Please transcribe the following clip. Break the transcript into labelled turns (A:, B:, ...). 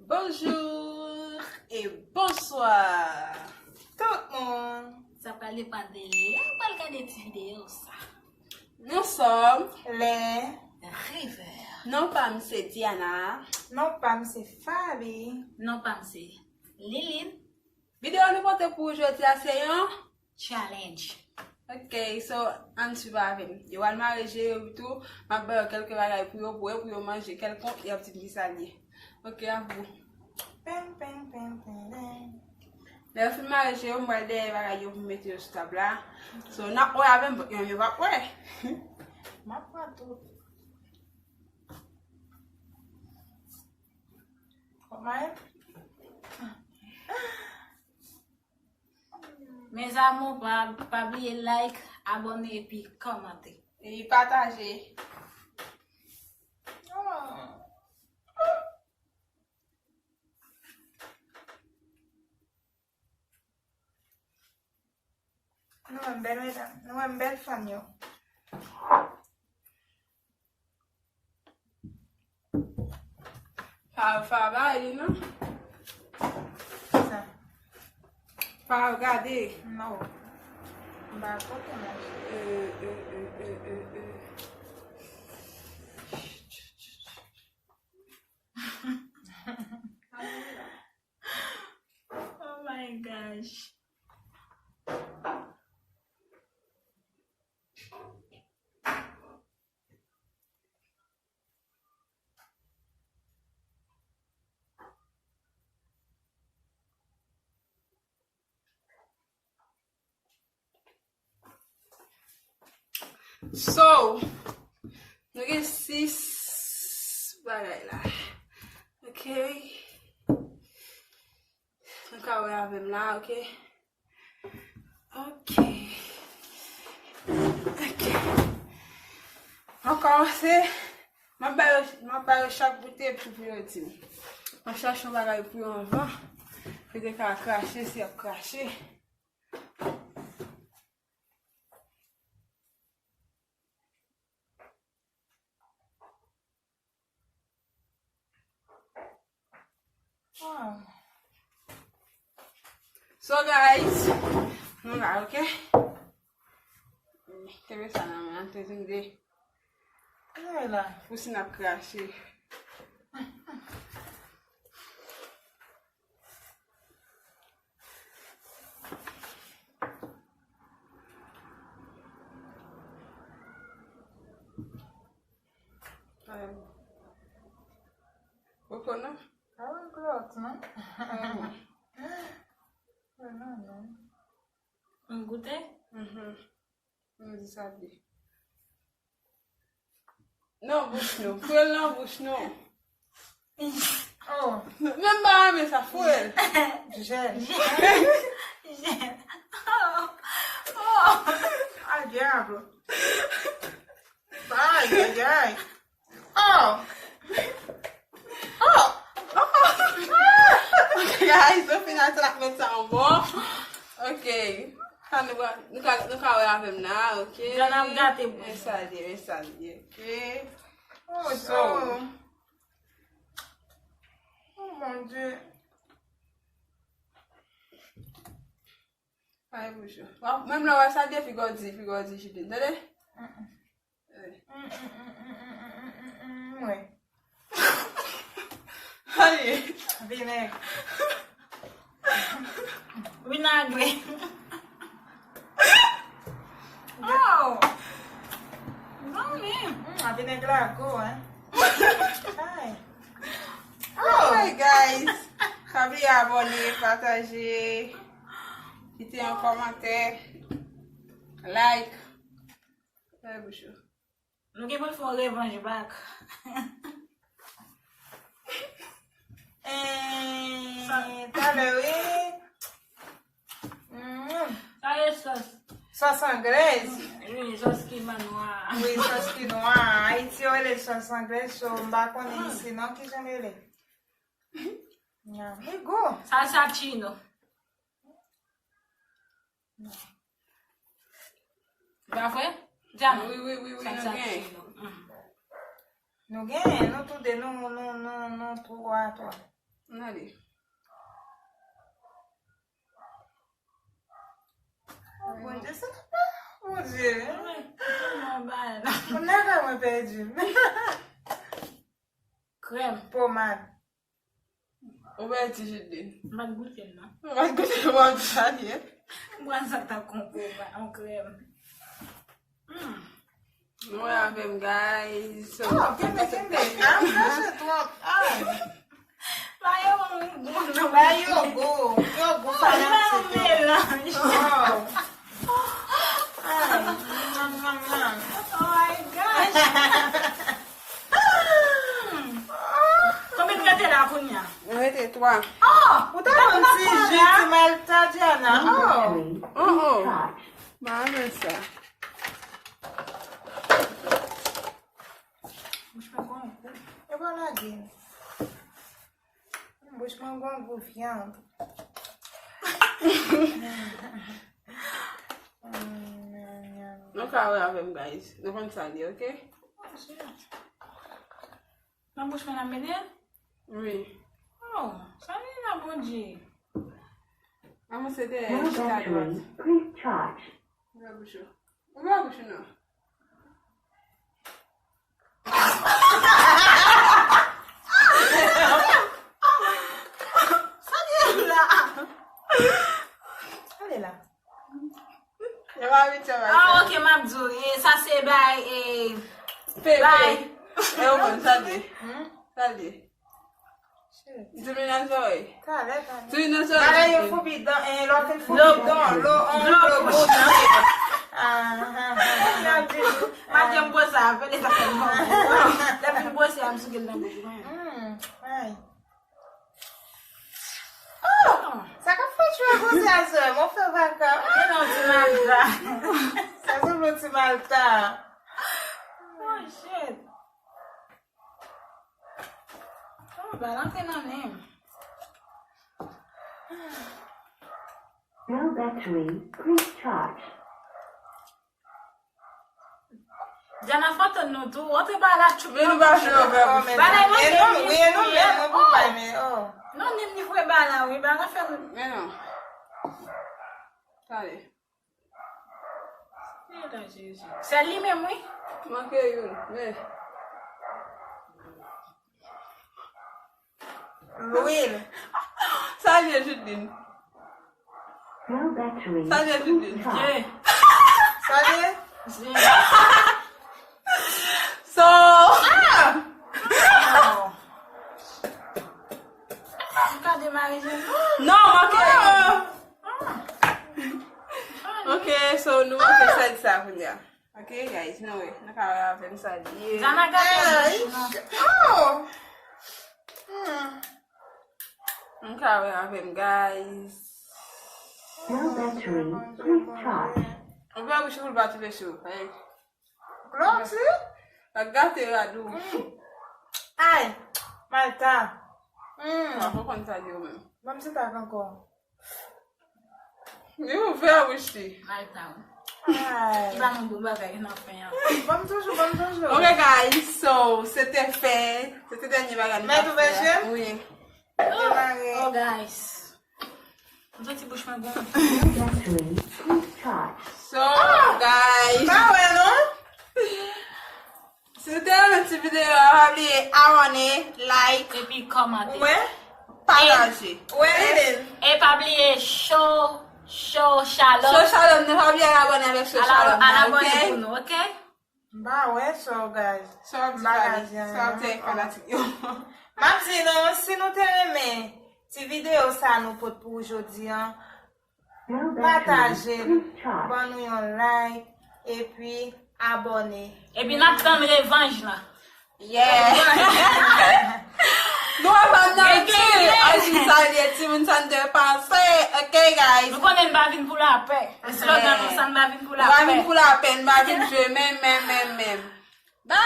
A: Bonjour et bonsoir tout le monde.
B: Ça parle pas de lait, on parle pas des vidéos ça.
A: Nous sommes
C: Les.
B: River.
A: non pas M. Diana.
C: Non pas c'est Fabi.
B: Non pas c'est Liline.
A: Vidéo nous portons pour aujourd'hui à Seyon.
B: Challenge.
A: Ok, so on suit avec nous. Je vais m'arranger tout. Ma belle quelques bagages pour vous manger quelqu'un et un petit bisalier. Ok, à vous.
C: Pem, pem, pem, pem, pem.
A: Le film m'arranger on va des bagages pour mettre sur table là. So na on a même on va ouais.
C: Ma pas tout. Comment?
B: Mes amours, pas oublier like, abonner et puis commenter.
A: Et partager.
C: Não é bel famille.
A: Fa ele não?
C: Ça.
A: Fa regarder.
C: Non. Bah, quoi que moi.
B: Oh my gosh.
A: So, nous avons 6 bagages là. Ok. Donc, on va avec là, ok. Ok. Ok. On commence. Je vais chaque bouteille pour le dire. On cherche un bagage pour en vent. Fait des cas cracher, c'est cracher.
C: Ah.
A: So guys, okay? Teve essa não, não tem ninguém.
C: Olha lá.
A: Fosse na crash. Pouco não?
C: Ah, um pronto, né? Não.
B: Un goûter?
A: Vamos saber. Não, bucho não. Foi não, bucho não.
C: Oh,
A: Même pas, mais ça foi.
C: gel.
B: Oh.
C: Ai, diabo. Ai. Oh.
A: Ok, guys, no final será que vai ser um bom? Ok. Nunca olhar pra mim, não, ok?
B: Já não dá tempo.
A: Mensagem, ok?
C: Oh,
A: So.
C: Oh, mon Dieu.
A: Ai, bucho. Même là, ça dit figure, je te donne.
C: Ouais.
A: Allez.
C: Vinaigre.
B: Vinagre. Oh. Não mesmo.
C: A vinaigre largou, hein? Ai.
A: Oh, guys. Sabe abonner, partager. Quitter un commentaire. Like. Ai, bucho.
B: Não quer para fazer revanche back.
C: Tá bem,
B: Ça y est, sauce.
C: sauce anglaise?
B: Oui, sauce qui m'a noir.
C: Oui, sauce quinoa. Aí se olha sauce anglaise, eu não vou conhecer, não que já me lê. Não, ligou.
B: Salsatino. Já foi? Já não?
A: Oui, não ganha.
B: Salsatino.
C: Não ganha, não tudo, não tu ato.
A: Allez.
C: Mon Dieu, ça va pas. Mon Dieu.
B: Mon bal.
C: On a quand même perdu.
B: Crème.
C: Pommade.
A: On va être jeté.
B: Pas de goûter, non?
A: On va goûter le monde salé.
B: Moi, ça t'a compris en crème.
A: Nous avons guys. So,
C: Oh, give me. I'm just a
B: Vai, eu
C: Là, yo go fanatique. Oh.
B: Oh my gosh. Combien de gâteaux là, Kounia?
A: Arrêtez, toi.
B: Oh!
C: Ou t'as un petit jus de Malta, Diana? Oh.
A: Oh. Bah, mais ça.
C: E voilà, Guine. Bouche mwen gwan gwo viande.
A: Nous carré avec guys. Nous allons saler, ok?
B: Ma bouche m'a amené?
A: Oui.
B: Oh, ça n'est pas bon Dieu.
A: Vamos ceder.
D: No battery. Please charge.
A: Ouvre a bouche. Ouvre a bouche, não.
C: Allez là.
A: Eu vou abrir a
B: Ah, ok, Mabdou. Et ça c'est bye. Et
A: Bye.
B: bye.
A: Eu vou, sabe? Sabe? Tu me não joy.
C: Kale.
A: Tu não joy.
C: Ale yo fò bidan, lò fin fò
B: Lò
C: bidan, lò an
B: lò
C: lò
B: bouche.
C: go.
B: Ma j'aime boire ça. Appelez ça comme moi. La plus boire c'est un sucre dans la bouche.
C: Ay. Sa ka fò chwe gòzi a zè, mò fè vaka.
B: Et non, tu m'as là.
C: Sa zè lò ti Malta.
B: Oh shit. Oh, bah là, t'es non même.
D: No battery. Please charge.
B: Diana foto nous tout. On te parle là, tu
A: Mais nous va jouer au verbe.
B: non, ni ni fwe ba là, oui, bah on fait.
A: Mais non. Allez.
B: C'est lui même, oui.
A: Manquez une. Mais.
C: L'huile.
A: Ça vient juste d'une.
D: No battery.
A: Ça vient juste d'une.
B: Yeah.
C: Sa de?
A: So.
B: Quand démarrer,
A: Non, manquez. Ok, so nous allons faire ça pour dire. Ok, guys, no way. Nous allons faire ça.
B: Diana gâteau.
C: Oh!
A: Nous allons faire guys.
D: No battery. Please charge.
A: On va vous chauffer le bateau de chaud.
C: Gloti?
A: La gâte est à nous.
C: Ay, Malta.
A: On va prendre ça même.
C: Mam si tak ankon.
A: Mais vous faites acheter.
B: Malta.
C: Ay.
B: Il va nous bouger dans fin.
C: Bam toujou.
A: Ok, guys, so c'était fait. C'était dernier bagage.
C: Mais tu veux jouer?
A: Oui.
B: Oh guys. Toi tu bouges ma gomme.
D: No battery. Please charge.
A: So, guys.
C: Ba wè non?
A: Si vous avez une vidéo, oubliez abonner, like,
B: Et puis commenter.
C: Wè?
A: partager.
C: Wè Eden?
B: Et pas oublier show
A: So
B: shalom.
A: Shalom, ne pas oublier abonner avec So Shalom.
B: À la bonne
A: Ok?
B: pour nous, ok?
C: Ba wè so guys.
A: So,
C: Bagage,
A: fanatique.
C: Mam si non, si nou te reme ti video sa nou pot pou oujodi an,
D: No
C: pataje,
D: battery. Please charge.
C: ban nou yon like, e pi abone.
B: Et puis nous prenons revanche là.
A: Yeah. Nous avons dit, Aji Sali, Timon Sande pensé. Ok, guys.
B: Nous connaissons pas venir pour la paix. Le slogan nous ça ne va venir pour la
A: Va
B: paix.
A: venir pour la peine, va venir jouer même. Bye.